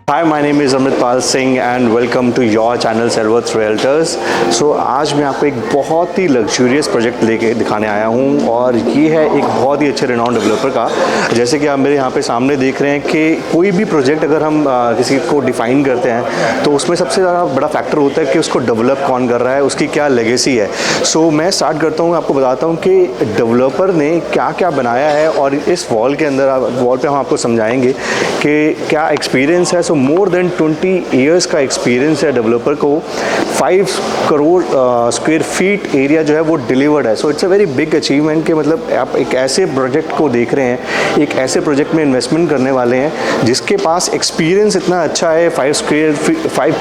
Hi, my name is Amritpal Singh and welcome to your channel Sellworth Realtors. So आज मैं आपको एक बहुत ही लग्जूरियस प्रोजेक्ट लेके दिखाने आया हूँ और ये है एक बहुत ही अच्छे रेनॉन डेवलपर का। जैसे कि आप मेरे यहाँ पे सामने देख रहे हैं कि कोई भी प्रोजेक्ट अगर हम किसी को डिफ़ाइन करते हैं तो उसमें सबसे ज़्यादा बड़ा फैक्टर होता है कि उसको डेवलप कौन कर रहा है, उसकी क्या लेगेसी है। सो मैं स्टार्ट करता हूँ, आपको बताता हूँ कि डेवलपर ने क्या क्या बनाया है और इस वॉल के अंदर वॉल पे हम आपको समझाएंगे कि क्या एक्सपीरियंस है। सो मोर देन 20 ईयर्स का एक्सपीरियंस है डेवलपर को। 5 करोड़ स्क्वायर फीट एरिया जो है वो डिलीवर्ड है। So it's a very big achievement कि मतलब आप एक ऐसे प्रोजेक्ट को देख रहे हैं, एक ऐसे प्रोजेक्ट में इन्वेस्टमेंट करने वाले हैं जिसके पास एक्सपीरियंस इतना अच्छा है। 5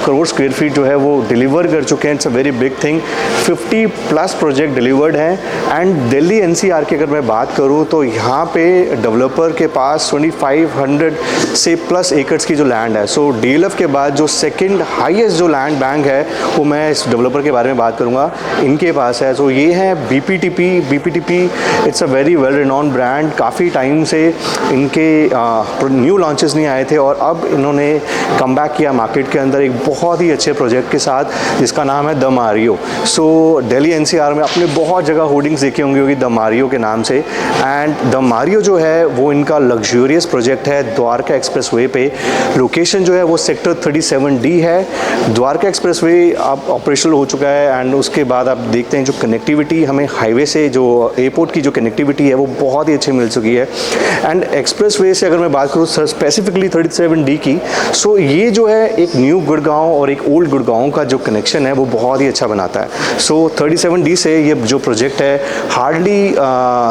करोड़ स्क्वायर फीट जो है वो डिलीवर कर चुके हैं। It's a very big thing. 50 plus project delivered हैं एंड दिल्ली एनसीआर की अगर मैं बात करूँ तो यहाँ पे डेवलपर के पास 2500 से प्लस एकर्स की जो लैंड है। सो डीएलएफ के बाद जो सेकंड हाईएस्ट जो लैंड बैंक है वो मैं इस डेवलपर के बारे में बात करूँगा, इनके पास है। सो ये है BPTP. It's a very well renowned brand. काफ़ी टाइम से इनके न्यू लॉन्चेस नहीं आए थे और अब इन्होंने कम बैक किया मार्केट के अंदर एक बहुत ही अच्छे प्रोजेक्ट के साथ जिसका नाम है the Mario. So Delhi NCR में आपने बहुत जगह होर्डिंग्स देखी होंगी द मारियो के नाम से। एंड द मारियो जो है वो इनका लग्जूरियस प्रोजेक्ट है द्वारका एक्सप्रेसवे पे। लोकेशन जो है वो सेक्टर 37D है। द्वारका एक्सप्रेसवे अब ऑपरेशनल हो चुका है एंड उसके बाद आप देखते हैं जो कनेक्टिविटी हमें हाईवे से जो एयरपोर्ट की जो कनेक्टिविटी है वो बहुत ही अच्छी मिल चुकी है। एंड एक्सप्रेसवे से अगर मैं बात करूँ स्पेसिफिकली 37D की, सो ये जो है एक न्यू गुड़गांव और एक ओल्ड गुड़गांव का जो कनेक्शन है वो बहुत ही अच्छा बनाता है। सो 37D से ये जो प्रोजेक्ट है हार्डली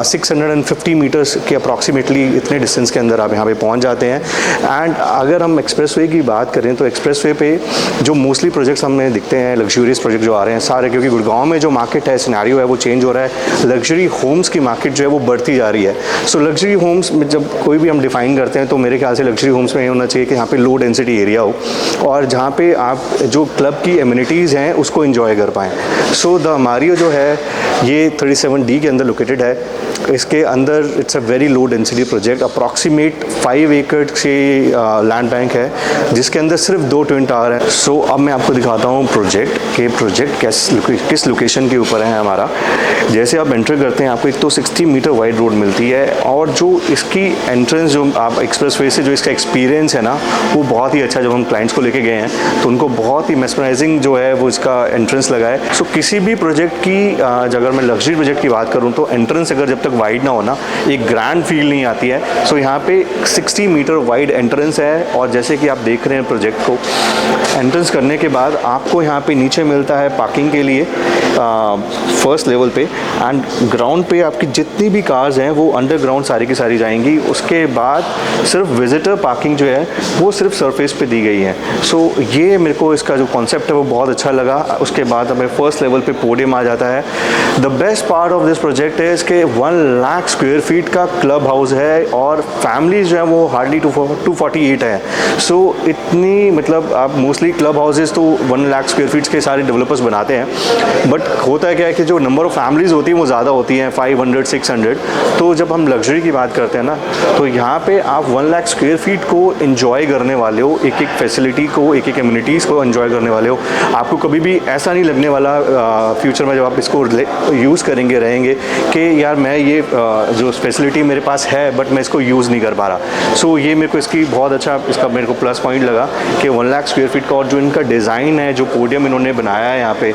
650 मीटर्स के अप्रॉक्सीमेटली इतने डिस्टेंस के अंदर आप यहाँ पे पहुँच जाते हैं। एंड अगर हम एक्सप्रेसवे की बात करें तो एक्सप्रेसवे पे जो मोस्टली प्रोजेक्ट्स हमें दिखते हैं लग्जूरियस प्रोजेक्ट जो आ रहे हैं सारे, क्योंकि गुड़गांव में जो मार्केट है सिनेरियो है वो चेंज हो रहा है। लग्जरी होम्स की मार्केट जो है वो बढ़ती जा रही है। सो लग्जरी होम्स में जब कोई भी हम डिफाइन करते हैं तो मेरे ख्याल से लग्जरी होम्स में ये होना चाहिए कि यहाँ पे लो डेंसिटी एरिया हो और जहाँ पे आप जो क्लब की एमिनिटीज़ हैं उसको इन्जॉय कर पाएँ। सो द मारियो जो है ये 37D के अंदर लोकेटेड है। इसके अंदर it's a very low density project. Approximate 5 एकड़ से लैंड बैंक है जिसके अंदर सिर्फ 2 ट्विन टावर हैं। सो अब मैं आपको दिखाता हूँ प्रोजेक्ट किस लोकेशन के ऊपर है हमारा। जैसे आप एंटर करते हैं आपको एक तो 60 मीटर वाइड रोड मिलती है और जो इसकी एंट्रेंस जो आप एक्सप्रेसवे से जो इसका एक्सपीरियंस है ना वो बहुत ही अच्छा। जब हम क्लाइंट्स को लेके गए हैं तो उनको बहुत ही मेस्मराइजिंग जो है वो इसका एंट्रेंस लगा है। सो किसी भी प्रोजेक्ट की अगर मैं लग्जरी प्रोजेक्ट की बात करूँ तो एंट्रेंस अगर जब तक वाइड ना हो ना एक ग्रैंड फील नहीं आती है। सो यहाँ पे 60 मीटर वाइड एंट्रेंस है और जैसे कि आप देख रहे हैं प्रोजेक्ट को एंट्रेंस करने के बाद आपको यहाँ पे नीचे मिलता है पार्किंग के लिए फर्स्ट लेवल पे। एंड ग्राउंड पे आपकी जितनी भी कार्स हैं वो अंडरग्राउंड सारी की सारी जाएंगी। उसके बाद सिर्फ विजिटर पार्किंग जो है वो सिर्फ सरफेस पे दी गई है। सो ये मेरे को इसका जो कॉन्सेप्ट है वो बहुत अच्छा लगा। उसके बाद हमें फर्स्ट लेवल पे पोडियम आ जाता है। The best part of this project है इसके 1 लाख स्क्वायर फीट का क्लब हाउस है और फैमिलीज जो है वो हार्डली 248 है। सो इतनी मतलब आप मोस्टली क्लब हाउसेज तो 1 लाख स्क्वायर फीट के सारे डेवलपर्स बनाते हैं, बट होता है क्या है कि जो नंबर ऑफ फैमिलीज होती हैं वो ज़्यादा होती हैं 500 600। तो जब हम लग्जरी की बात करते हैं ना तो यहाँ पे आप 1 लाख स्क्वायर फीट को एंजॉय करने वाले हो, एक एक फैसिलिटी को, एक एक एम्यूनिटीज़ को एंजॉय करने वाले हो। आपको कभी भी ऐसा नहीं लगने वाला फ्यूचर में जब आप इसको यूज़ करेंगे रहेंगे कि यार मैं ये जो फैसिलिटी मेरे पास है बट मैं इसको यूज़ नहीं कर पा रहा। सो ये मेरे को इसकी बहुत अच्छा इसका मेरे को प्लस पॉइंट लगा कि 1 लाख स्क्वायर फीट का और जो इनका डिज़ाइन है, जो पोडियम इन्होंने बनाया है यहाँ पे,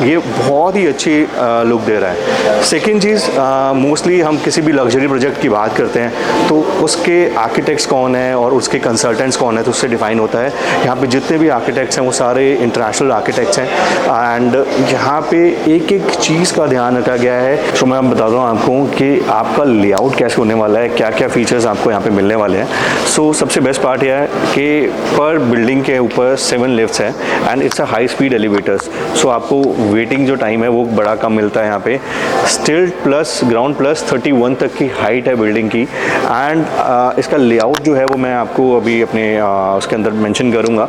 ये बहुत ही अच्छी लुक दे रहा है। सेकेंड चीज़, मोस्टली हम किसी भी लग्जरी प्रोजेक्ट की बात करते हैं तो उसके आर्किटेक्ट्स कौन है और उसके कंसल्टेंट्स कौन है तो उससे डिफाइन होता है। यहाँ पे जितने भी आर्किटेक्ट्स हैं वो सारे इंटरनेशनल आर्किटेक्ट्स हैं एंड यहाँ पे एक एक चीज़ का ध्यान रखा गया है। तो मैं बता दूँ आपको कि आपका लेआउट कैसे होने वाला है, क्या क्या फीचर्स आपको यहाँ पे मिलने वाले हैं। सो सबसे बेस्ट पार्ट यह है कि पर बिल्डिंग के ऊपर 7 लिफ्ट्स हैं and it's a high speed elevators. So आपको वेटिंग जो टाइम है वो बड़ा कम मिलता है यहाँ पे। स्टिल प्लस ग्राउंड प्लस 31 तक की हाइट है बिल्डिंग की। एंड इसका लेआउट जो है वो मैं आपको अभी अपने उसके अंदर मेंशन करूँगा।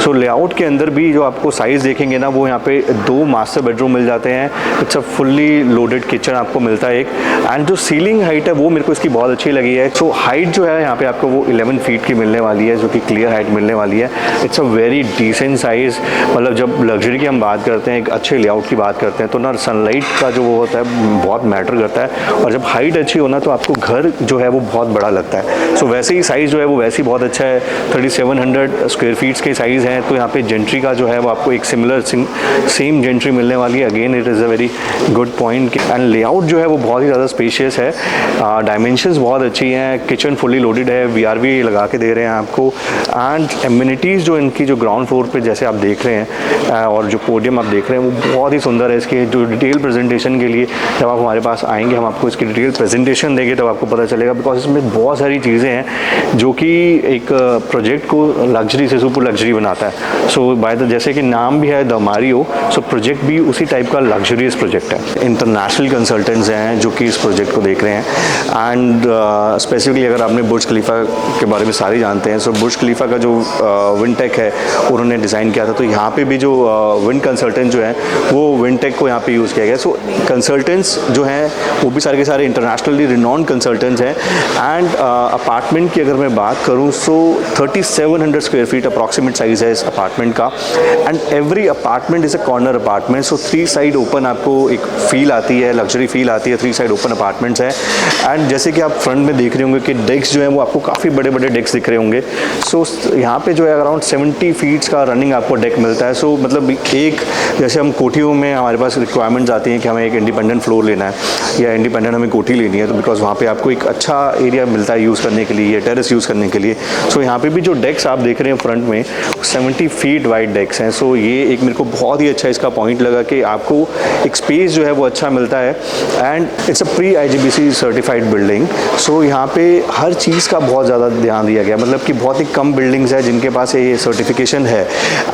सो लेआउट के अंदर भी जो आपको साइज़ देखेंगे ना, वो यहाँ पे 2 मास्टर बेडरूम मिल जाते हैं। It's a fully loaded kitchen आपको मिलता है एक। एंड जो सीलिंग हाइट है वो मेरे को इसकी बहुत अच्छी लगी है। सो हाइट जो है यहाँ पे आपको वो 11 फीट की मिलने वाली है, जो कि क्लियर हाइट मिलने वाली है। It's a very decent size. मतलब जब लग्जरी की हम बात करते हैं, एक अच्छे लेआउट की बात करते हैं, तो ना सनलाइट का जो वो होता है बहुत मैटर करता है। और जब हाइट अच्छी होना तो आपको घर जो है वो बहुत बड़ा लगता है। सो वैसे ही साइज़ जो है वो वैसे ही बहुत अच्छा है। 3700 स्क्वायर फीट्स के साइज़ हैं। तो यहाँ पे जेंट्री का जो है वो आपको एक सिमिलर सेम जेंट्री मिलने वाली है। Again it is a very good point. And layout जो है वो बहुत ही ज़्यादा स्पेशियस है। डायमेंशंस बहुत अच्छी हैं। किचन फुल्ली लोडेड है, VRV लगा के दे रहे हैं आपको। एंड एमिनिटीज़ जो इनकी जो ग्राउंड फ्लोर पे जैसे आप देख रहे हैं और जो पोडियम आप देख रहे हैं वो बहुत ही सुंदर है। इसके जो डिटेल प्रेजेंटेशन के लिए जब आप हमारे पास आएंगे हम आपको इसकी डिटेल प्रेजेंटेशन देंगे तब आपको पता चलेगा, बिकॉज इसमें बहुत सारी चीज़ें हैं जो कि एक प्रोजेक्ट को लग्जरी से सुपर लग्जरी बनाता है। सो बाय द जैसे कि नाम भी है द मारियो, सो प्रोजेक्ट भी उसी टाइप का लग्जरियस प्रोजेक्ट है। इंटरनेशनल कंसल्टेंट्स हैं जो कि इस प्रोजेक्ट को देख रहे हैं। एंड स्पेसिफिकली अगर आपने बुर्ज खलीफा के बारे में सारे जानते हैं, सो बुर्ज खलीफा का जो विंडटेक है उन्होंने डिज़ाइन किया था। तो यहाँ पे भी जो विंड कंसल्टेंट जो है वो विंडटेक को यहाँ पे यूज़ किया गया। सो कंसल्टेंट्स जो हैं वो भी सारे के सारे इंटरनेशनली रिनॉन्ड कंसल्टेंट्स हैं। एंड अपार्टमेंट की अगर मैं बात करूँ सो 3700 स्क्वायर फीट अप्रॉक्सीमेट साइज़ है इस अपार्टमेंट का। And every apartment is a corner apartment. So 3 side open आपको एक फील आती है, लग्जरी फील आती है। 3 साइड ओपन अपार्टमेंट्स हैं। एंड जैसे कि आप फ्रंट में देख रहे होंगे कि डेस्क जो है वो आपको काफ़ी बड़े बड़े डेस्क दिख रहे होंगे। सो यहाँ पे जो है अराउंड 70 फीट्स का रनिंग आपको डेक मिलता है। सो मतलब एक जैसे हम कोठियों में हमारे पास रिक्वायरमेंट्स आती हैं कि हमें एक इंडिपेंडेंट फ्लोर लेना है या इंडिपेंडेंट हमें कोठी लेनी है, तो बिकॉज वहाँ पे आपको एक अच्छा एरिया मिलता है यूज़ करने के लिए या टेरेस यूज़ करने के लिए। सो यहाँ पे भी जो डेक्स आप देख रहे हैं फ्रंट में 70 फीट वाइड डेक्स हैं। सो ये एक मेरे को बहुत ही अच्छा इसका पॉइंट लगा कि आपको एक स्पेस जो है वो अच्छा मिलता है। And it's a pre IGBC certified building. So यहाँ पे हर चीज़ का बहुत ज़्यादा ध्यान दिया गया, मतलब कि बहुत ही कम बिल्डिंग्स है जिनके पास ये सर्टिफिकेशन है।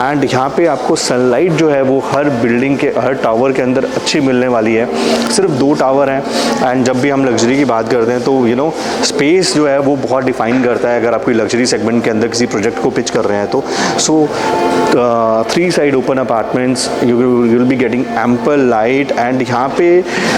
एंड यहाँ पे आपको सनलाइट जो है वो हर बिल्डिंग के हर टावर के अंदर अच्छी मिलने वाली है। सिर्फ 2 टावर हैं। एंड जब भी हम लग्जरी की बात करते हैं तो यू नो स्पेस जो है वो बहुत डिफाइन करता है अगर आप कोई लग्जरी सेगमेंट के अंदर किसी प्रोजेक्ट को पिच कर रहे हैं तो। सो 3 side open apartments, you will be getting ample light. And यहाँ पे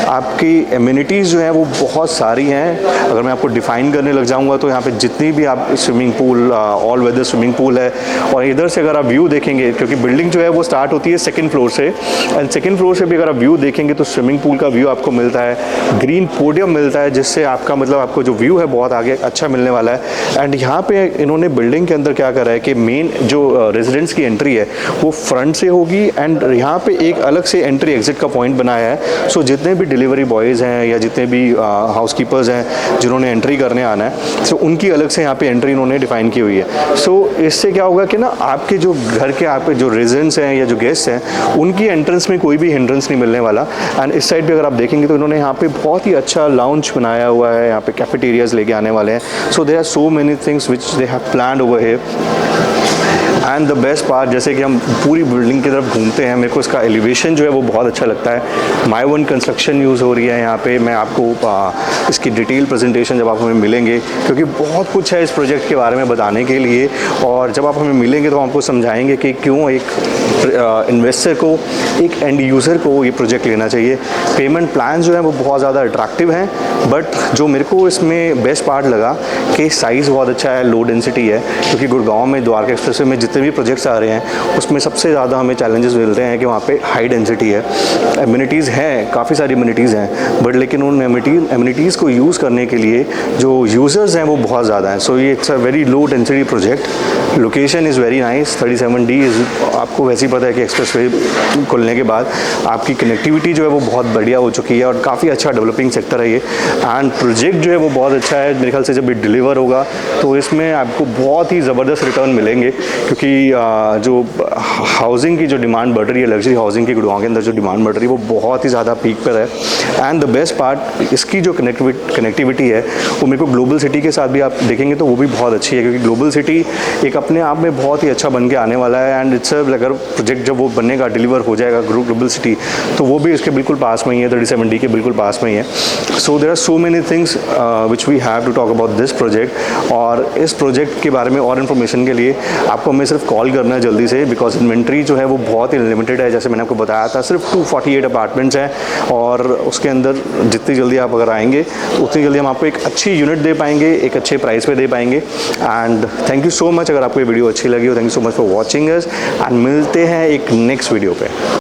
आपकी एमिनिटीज़ जो हैं वो बहुत सारी हैं। अगर मैं आपको डिफ़ाइन करने लग जाऊँगा तो यहाँ पे जितनी भी आप swimming pool, all weather swimming pool है। और इधर से अगर आप व्यू देखेंगे, क्योंकि बिल्डिंग जो है वो स्टार्ट होती है 2nd फ्लोर से, एंड 2nd फ्लोर से भी अगर आप व्यू देखेंगे तो स्विमिंग पूल का व्यू आपको मिलता है, ग्रीन पोडियम मिलता है, जिससे आपका मतलब आपको जो व्यू है बहुत आगे अच्छा मिलने वाला है। एंड यहाँ पे इन्होंने बिल्डिंग के अंदर क्या करा है कि मेन जो रेजिडेंस की एंट्री है वो फ्रंट से होगी। एंड यहाँ पे एक अलग से एंट्री एग्जिट का पॉइंट बनाया है। सो जितने भी डिलीवरी बॉयज़ हैं या जितने भी हाउसकीपर्स हैं जिन्होंने एंट्री करने आना है, सो उनकी अलग से यहाँ पे एंट्री इन्होंने डिफाइन की हुई है। सो इससे क्या होगा कि ना आपके जो घर के आपके जो रेजिडेंट्स हैं या जो गेस्ट हैं उनकी एंट्रेंस में कोई भी हिंड्रेंस नहीं मिलने वाला। एंड इस साइड पे अगर आप देखेंगे तो इन्होंने यहाँ पे बहुत ही अच्छा लाउंज बनाया हुआ है। यहाँ पे कैफेटेरियाज लेके आने वाले हैं। So there are so many things which they have planned over here. And the best part, जैसे कि हम पूरी बिल्डिंग की तरफ घूमते हैं, मेरे को इसका एलिवेशन जो है वो बहुत अच्छा लगता है। माई वन कंस्ट्रक्शन यूज़ हो रही है यहाँ पे। मैं आपको इसकी डिटेल प्रेजेंटेशन जब आप हमें मिलेंगे, क्योंकि बहुत कुछ है इस प्रोजेक्ट के बारे में बताने के लिए, और जब आप हमें मिलेंगे तो हम आपको समझाएंगे कि क्यों एक इन्वेस्टर को, एक एंड यूज़र को ये प्रोजेक्ट लेना चाहिए। पेमेंट प्लान जो है वो बहुत ज़्यादा अट्रैक्टिव हैं, बट जो मेरे को इसमें बेस्ट पार्ट लगा कि साइज़ बहुत अच्छा है, लो डेंसिटी है। क्योंकि गुड़गांव में द्वारका एक्सप्रेसवे में जितने भी प्रोजेक्ट्स आ रहे हैं उसमें सबसे ज़्यादा हमें चैलेंजेस मिलते हैं कि वहाँ पे हाई डेंसिटी है। एमिनिटीज़ हैं, काफ़ी सारी एमिनिटीज़ हैं, बट लेकिन उन एमिनिटीज़ को यूज़ करने के लिए जो यूज़र्स हैं वो बहुत ज़्यादा हैं। सो ये it's a very low density project. Location is very nice. 37D आपको वैसे ही पता है कि एक्सप्रेसवे खुलने के बाद आपकी कनेक्टिविटी जो है वो बहुत बढ़िया हो चुकी है और काफ़ी अच्छा डेवलपिंग सेक्टर है ये। एंड प्रोजेक्ट जो है वो बहुत अच्छा है। मेरे ख्याल से जब ये डिलीवर होगा तो इसमें आपको बहुत ही ज़बरदस्त रिटर्न मिलेंगे, क्योंकि क्योंकि जो हाउसिंग की जो डिमांड बढ़ रही है, लग्जरी हाउसिंग की गुड़गांव के अंदर जो डिमांड बढ़ रही है वो बहुत ही ज़्यादा पीक पर है। एंड द बेस्ट पार्ट, इसकी जो कनेक्टिविटी है वो मेरे को ग्लोबल सिटी के साथ भी आप देखेंगे तो वो भी बहुत अच्छी है, क्योंकि ग्लोबल सिटी एक अपने आप में बहुत ही अच्छा बन के आने वाला है। एंड इट्स अगर प्रोजेक्ट जब वो बनेगा, डिलीवर हो जाएगा ग्लोबल सिटी, तो वो भी इसके बिल्कुल पास में ही है, 37D के बिल्कुल पास में ही है। So there are so many things which we have to talk about this project. और इस प्रोजेक्ट के बारे में और इन्फॉर्मेशन के लिए आपको हमें सिर्फ कॉल करना है जल्दी से, बिकॉज इन्वेंट्री जो है वो बहुत ही लिमिटेड है। जैसे मैंने आपको बताया था, सिर्फ 248 अपार्टमेंट्स हैं और उसके अंदर जितनी जल्दी आप अगर आएंगे उतनी जल्दी हम आपको एक अच्छी यूनिट दे पाएंगे, एक अच्छे प्राइस पे दे पाएंगे। And thank you so much. अगर आपको ये वीडियो अच्छी लगी हो, thank you so much for watching us, and मिलते हैं एक नेक्स्ट वीडियो पे।